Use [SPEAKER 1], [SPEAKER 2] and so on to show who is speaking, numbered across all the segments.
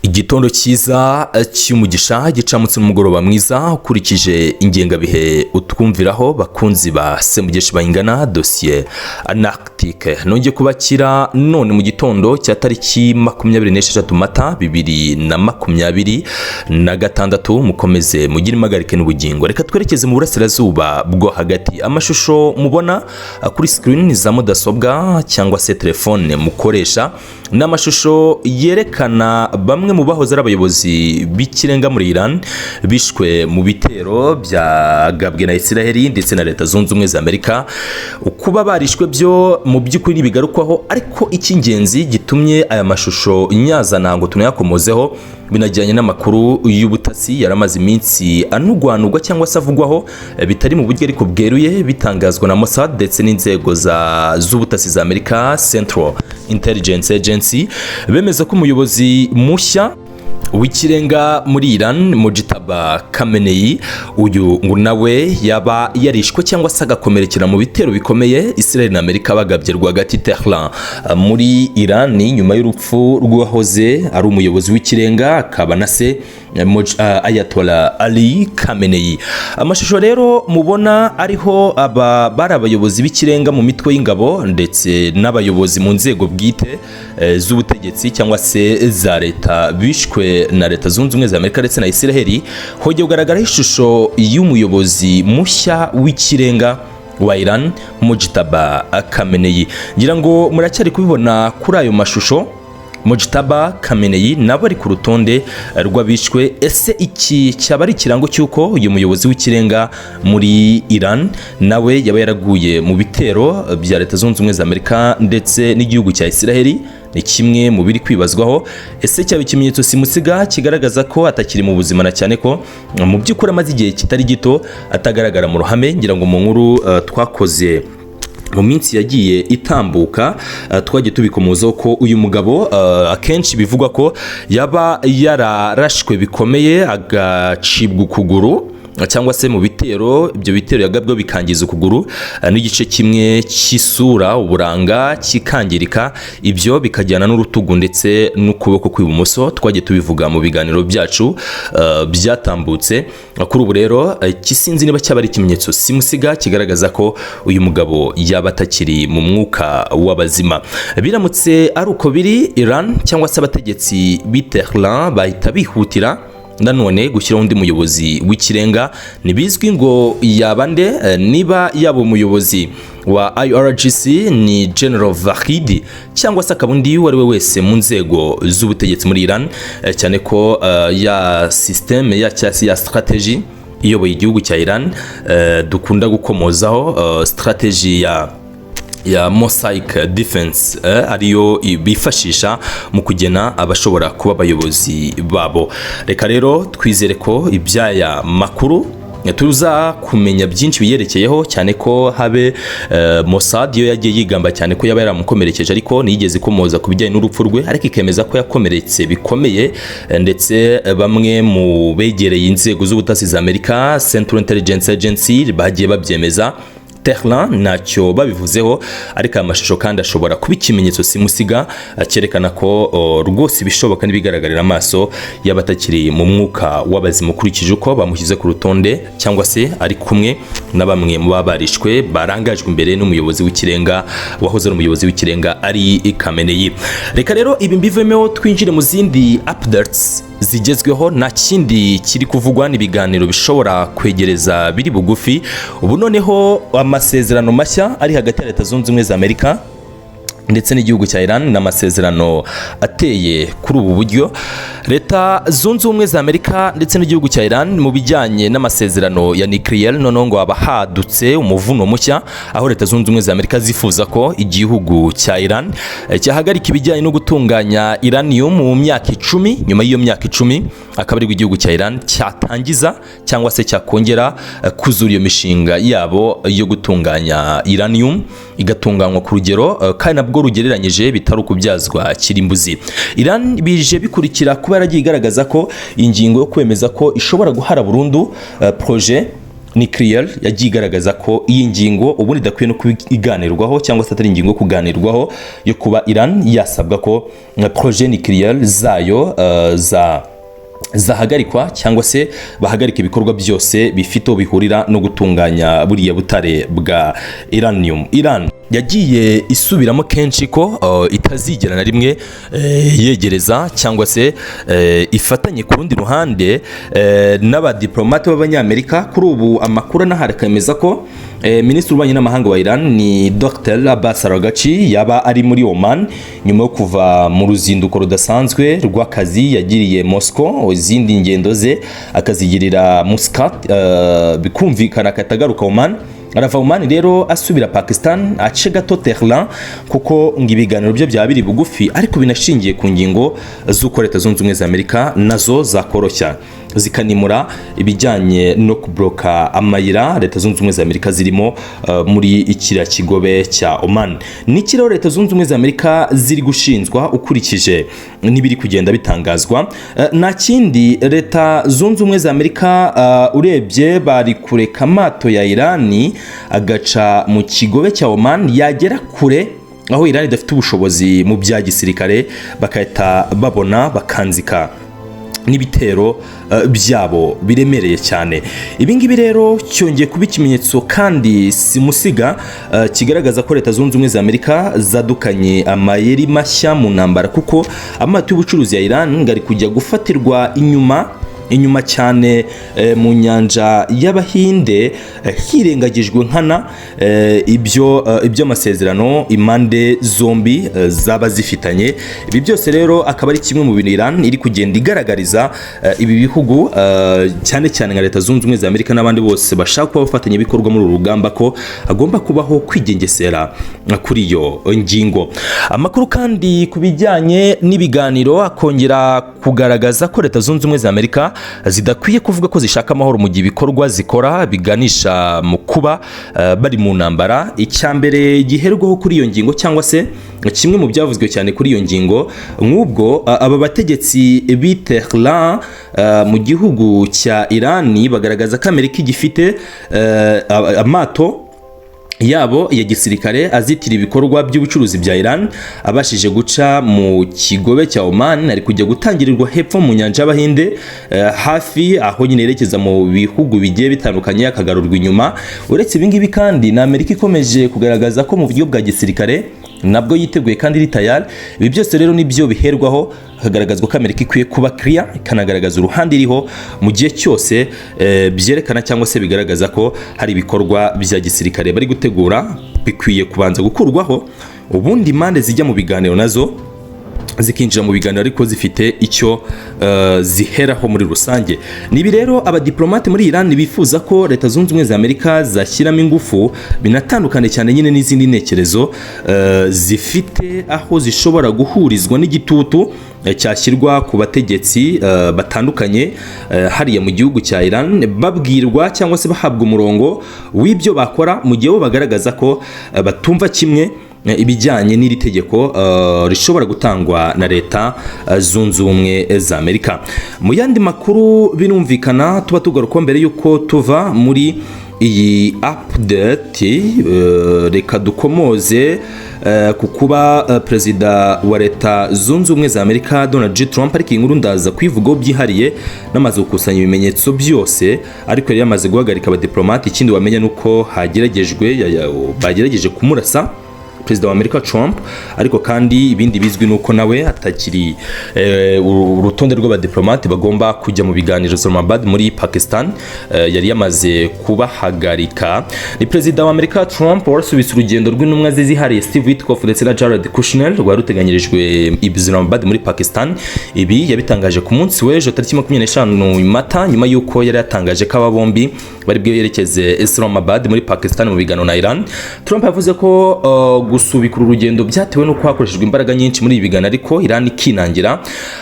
[SPEAKER 1] Igitondo cyiza cy'umugisha gicamutse n'umugoroba mwiza ukurikije ingengabihe utwumviraho bakunzi ba Semugeshi bayingana dosiye Antarctique nongeye kubakira none mu gitondo cya tariki 26 Mata 2026 mukomeze mugire impagarike n'ubugingo. Reka twerekeze mu burasirazuba bwo hagati. Amashusho mubona kuri screen za mudasobwa cyangwa se telefone mukoresha n'amashusho yerekana bamwe mu bahoze ari abayobozi b'ikirenga muri Iran bishwe mu bitero byagabwe na Israel ndetse na Leta Zunze Ubumwe za Amerika. Kuba barishwe byo mu by'ukuri bigarukwaho, ariko icy'ingenzi gitumye aya mashusho nyazana ngo tunayakomozeho binajyanye n'amakuru y'ubutasi yaramaze iminsi anugwanugwa cyangwa se avugwaho bitari mu buryo ariko bweruye bitangazwa na Mossad ndetse n'inzego z'ubutasi za Amerika, Central Intelligence Agency, bemeza ko umuyobozi mushya w'ikirenga muri Iran Mujtaba Khamenei uyu ngo nawe yaba yarishwe cyangwa se agakomerekera mu bitero bikomeye Israel na Amerika bagabye rwagati Tehran muri Iran nyuma y'urupfu rw'uwahoze ari umuyobozi w'ikirenga akaba na se Ayatollah Ali Khamenei. Amashusho rero mubona ariho bari abayobozi b'ikirenga mu mitwe y'ingabo ndetse n'abayobozi mu nzego bwite z'ubutegetsi cyangwa se za leta bishwe na Leta Zunze Ubumwe za Amerika ndetse na Israel. Hojye kugaragara ishusho y'umuyobozi mushya w'ikirenga wa Iran Mujtaba Khamenei. Ngira ngo muracyari kubibona kuri ayo mashusho. Mujtaba Khamenei nabo ari ku rutonde rw'abishwe. Ese iki cyaba ari ikirango cy'uko uyu muyobozi w'ikirenga muri Iran nawe yaba yaraguye mu bitero bya Leta Zunze Ubumwe za Amerika ndetse n'igihugu cya Israel? Ni kimwe mu biri kwibazwaho. Ese cyaba ikimenyetso simusiga kigaragaza ko atakiri mu buzima, na cyane ko mu by'ukuri amaze igihe kitari gito atagaragara mu ruhame? Ngira ngo mu nkuru twakoze mu minsi yagiye itambuka twagiye tubikomozaho ko uyu mugabo akenshi bivugwa ko yaba yararashwe bikomeye agacibwa ukuguru cyangwa se mu bitero, ibyo bitero yagabwe bikangiza ukuguru n'igice kimwe cy'isura uburanga kikangirika, ibyo bikajyana n'urutugu ndetse n'ukuboko kw'ibumoso. Twagiye tubivuga mu biganiro byacu byatambutse. Kuri ubu rero kisinzi niba cyaba ari ikimenyetso simusiga kigaragaza ko uyu mugabo yaba atakiri mu mwuka w'abazima. Biramutse ari uko biri, Iran cyangwa se abategetsi b'i Tehran bahita bihutira nanone gushyiraho undi muyobozi w'ikirenga. Nibizwi ngo yabande, niba yaba umuyobozi wa IRGC ni General Vahidi cyangwa se akabundi uwo ari we wese mu nzego z'ubutegetsi muri Iran, cyane ko ya systeme ya strategy iyoboye igihugu cya Iran dukunda gukomozaho, strategy ya mosaic defense ariyo bifashisha mu kugena abashobora kuba abayobozi babo. Reka rero twizere ko ibyaya makuru tuza kumenya byinshi biyerekeyeho, cyane ko habe Mossad yo yagiye yigamba cyane ko yaba yaramukomerekeje, ariko nigeze komoza ku bijyanye n'urupfu rwe, ariko ikemeza ko yakomeretse bikomeye ndetse bamwe mu begereye inzego z'ubutasi za Amerika, Central Intelligence Agency, bagiye babyemeza. Tehran ntacyo babivuzeho, ariko amashusho kandi ashobora kuba ikimenyetso simusiga cyerekana ko rwose ibishoboka n'ibigaragarira amaso y'abatakiri mu mwuka w'abazima, ukurikije uko bamushyize ku rutonde cyangwa se ari kumwe na bamwe mu babarishwe barangajwe imbere n'umuyobozi w'ikirenga wahoze ari umuyobozi w'ikirenga ari Khamenei. Reka rero ibi mbivemo twinjire mu zindi updates zigezweho. Nta kindi kiri kuvugwa n'ibiganiro bishobora kwegereza biri bugufi. Ubu noneho amasezerano mashya ari hagati ya Leta Zunze Ubumwe za Amerika ndetse n'igihugu cya Iran n'amasezerano ateye kuri ubu buryo. Leta Zunze Ubumwe za Amerika ndetse n'igihugu cya Iran mu bijyanye n'amasezerano ya nuclear noneho ngo abahadutse umuvuno mushya, aho Leta Zunze Ubumwe za Amerika zifuza ko igihugu cya Iran cyahagarika ibijyanye no gutunganya uranium mu myaka 10. Nyuma y'iyo myaka 10 akaba ari igihugu cya Iran cyatangiza cyangwa se cyakongera kuzura iyo mishinga yabo yo gutunganya uranium, igatunganywa ku rugero kandi nabwo rugereranyije bitari ukubyazwa kirimbuzi. Iran bije bikurikira kuba yaragiye igaragaza ko ingingo yo kwemeza ko ishobora guhara burundu projet nuclear yagiye igaragaza ko iyi ngingo ubundi idakwiye no kuganirwaho cyangwa se atari ingingo kuganirwaho yo kuba Iran yasabwa ko projet nuclear zayo zahagarikwa cyangwa se bahagarika ibikorwa byose bifite bihurira no gutunganya buriya butare bwa uranium. Iran yagiye isubiramo kenshi ko itazigera na rimwe yegereza cyangwa se ifatanye ku rundi ruhande n'abadiplomate b'abanyamerika. Kuri ubu amakuru anaharekemeza ko Minisitiri w'ububanyi n'amahanga wa Iran ni Dr. Abbas Araghchi yaba ari muri Oman nyuma yo kuva mu ruzinduko rudasanzwe rw'akazi yagiriye Moscow, izindi ngendo ze akazigirira Muscat, bikumvikana akatagaruka Oman. Arava Oman rero asubira Pakistan ace gato Tehran kuko ngo ibiganiro byo byaba biri bugufi ariko binashingiye ku ngingo z'uko Leta Zunze Ubumwe za Amerika nazo zakoroshya zikanimura ibijyanye no kubloka amayira Leta Zunze Ubumwe za Amerika zirimo muri ikira kigobe cya Oman. Niki rero Leta Zunze Ubumwe za Amerika ziri gushinzwa ukurikije nibiri kugenda bitangazwa na kindi Leta Zunze Ubumwe za Amerika urebye bari kureka amato ya Irani agaca mu kigobe cya Oman yagera kure aho Iran idafite ubushobozi mu bya gisirikare bakahita babona bakanzika n'ibitero byabo biremereye cyane. Ibingibi rero cyongeye kuba ikimenyetso kandi simusiga kigaragaza ko Leta Zunze Ubumwe za Amerika zadukanye amayeri mashya mu ntambara kuko amato y'ubucuruzi ya Iran ngari kujya gufatirwa inyuma cyane mu nyanja y'Abahinde hirengagijwe nkana ibyo amasezerano impande zombi zaba zifitanye. Ibi byose rero akaba ari kimwe mu bintu Iran iri kugenda igaragariza ibi bihugu cyane cyane nka Leta Zunze Ubumwe za Amerika n'abandi bose bashaka kuba bafatanya ibikorwa muri uru rugamba ko agomba kubaho kwigengesera kuri iyo ngingo. Amakuru kandi kubijyanye n'ibiganiro akongera kugaragaza ko Leta Zunze Ubumwe za Amerika zidakwiye kuvuga ko zishaka amahoro mu gihe ibikorwa zikora biganisha mu kuba bari mu ntambara. Icyambere giherwaho kuri iyo ngingo cyangwa se kimwe mu byavuzwe cyane kuri iyo ngingo nk'ubwo aba bategetsi b'Tehran mu gihugu cya Irani bagaragaza ko Amerika igifite amato yabo ya gisirikare azitira ibikorwa by'ubucuruzi bya Iran abashije guca mu kigobe cya Oman ari kujya gutangirirwa hepfo mu nyanja y'Abahinde hafi aho nyine yerekeza mu bihugu bigiye bitandukanye akagarurwa inyuma. Uretse ibingibi kandi na Amerika ikomeje kugaragaza ko mu buryo bwa gisirikare nabwo yiteguye kandi iri tayari. Ibi byose rero nibyo biherwaho hagaragazwa ko Amerika ikwiye kuba clear ikanagaragaza uruhande iriho mu gihe cyose byerekana cyangwa se bigaragaza ko hari ibikorwa bya gisirikare bari gutegura bikwiye kubanza gukurwaho ubundi impande zijya mu biganiro nazo zikinjira mu biganiro ariko zifite icyo ziheraho muri rusange. Nibi rero abadiplomate muri Iran bifuza ko Leta Zunze Ubumwe za Amerika zashyiramo ingufu binatandukanye cyane nyine n'izindi ntekerezo zifite aho zishobora guhurizwa n'igitutu cyashyirwa ku bategetsi batandukanye hariya mu gihugu cya Iran babwirwa cyangwa se bahabwa umurongo w'ibyo bakora mu gihe bo bagaragaza ko batumva kimwe ibijyanye n'iri tegeko rishobora gutangwa na Leta Zunze Ubumwe za Amerika. Mu yandi makuru binumvikana tuba tugaruka mbere yuko tuva muri iyi update reka dukomoze ku kuba perezida wa Leta Zunze Ubumwe za Amerika Donald J. Trump ariko inkuru ndaza kwivugaho byihariye namaze gukusanya ibimenyetso byose ariko yari yamaze guhagarika abadiplomate. Ikindi wamenya nuko bagerageje kumurasa Perezida wa Amerika Trump ariko kandi ibindi bizwi nuko nawe atakiri urutonde rw'abadiplomate bagomba kujya mu biganiro Islamabad muri Pakistan yari yamaze kubahagarika. Ni Perezida wa Amerika Trump warasubise urugendo rw'intumwa ze zihariye Steve Witkoff ndetse na Jared Kushner rwari ruteganyirijwe Islamabad muri Pakistan. Ibi yabitangaje ku munsi w'ejo tariki 25 Mata nyuma yuko yari yatangaje ko aba bombi bari bwerekeze Islamabad muri Pakistan mu biganiro na Iran. Trump yavuze ko gusubika urugendo byatewe nuko hakoreshejwe imbaraga nyinshi muri ibi biganiro ariko Iran ikinangira.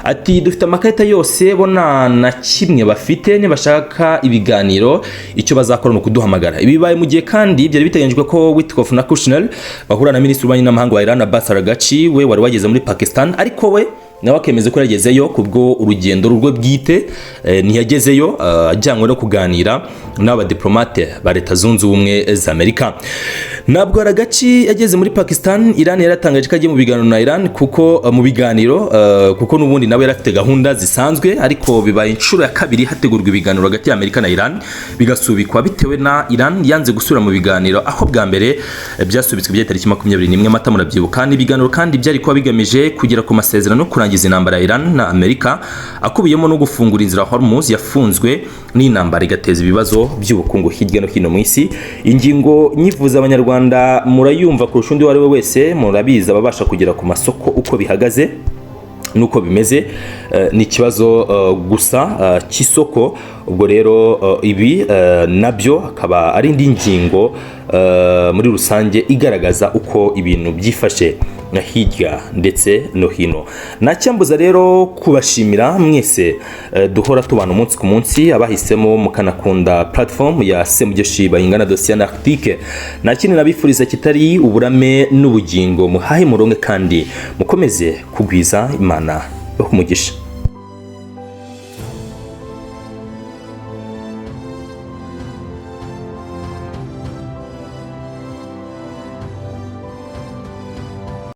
[SPEAKER 1] Ati dufite amakarita yose bona na kimwe bafite bashaka ibiganiro icyo bazakora no kuduhamagara. Ibi bibaye mu gihe kandi byari biteganyijwe ko Witkoff na Kushner bahura na Minisitiri w'ububanyi n'amahanga wa Iran Abbas Araghchi we wari wageze muri Pakistan ariko we nawe akemeza ko yagezeyo kubwo urugendo rwe bwite, ntiyagezeyo ajyanywe no kuganira n'abadiplomate ba Leta Zunze Ubumwe za Amerika. Nabwo Aragaci yageze muri Pakistan. Iran yaratangaje ko agiye mu biganiro na Iran kuko mu biganiro kuko n'ubundi nawe yarafite gahunda zisanzwe, ariko bibaye inshuro ya kabiri hategurwa ibiganiro hagati ya Amerika na Iran bigasubikwa bitewe na Iran yanze gusubira mu biganiro, aho bwa mbere byasubitswe bya tariki 21 Mata murabyibuka. Ibiganiro kandi byari kuba bigamije kugera ku masezerano no kurangiza intambara ya Iran na Amerika akubiyemo no gufungura inzira Hormuz yafunzwe n'intambara igateza ibibazo by'ubukungu hirya no hino mu isi. Ingingo nyivuza abanyarwanda murayumva kurusha undi wari we wese, murabiza babasha kugera ku masoko uko bihagaze nuko bimeze, ni kibazo gusa cy'isoko. Ubwo rero ibi nabyo akaba ari indi ngingo muri rusange igaragaza uko ibintu byifashe hirya ndetse no hino. Nacyambuza rero kubashimira mwese duhora tubana umunsi ku munsi, abahisemo mukanakunda platform ya Semugeshi bayingana dosiye na article. Nakindi nabifuriza kitari uburame n'ubugingo, muhahe muronke kandi mukomeze kugwiza Imana yo kumugisha.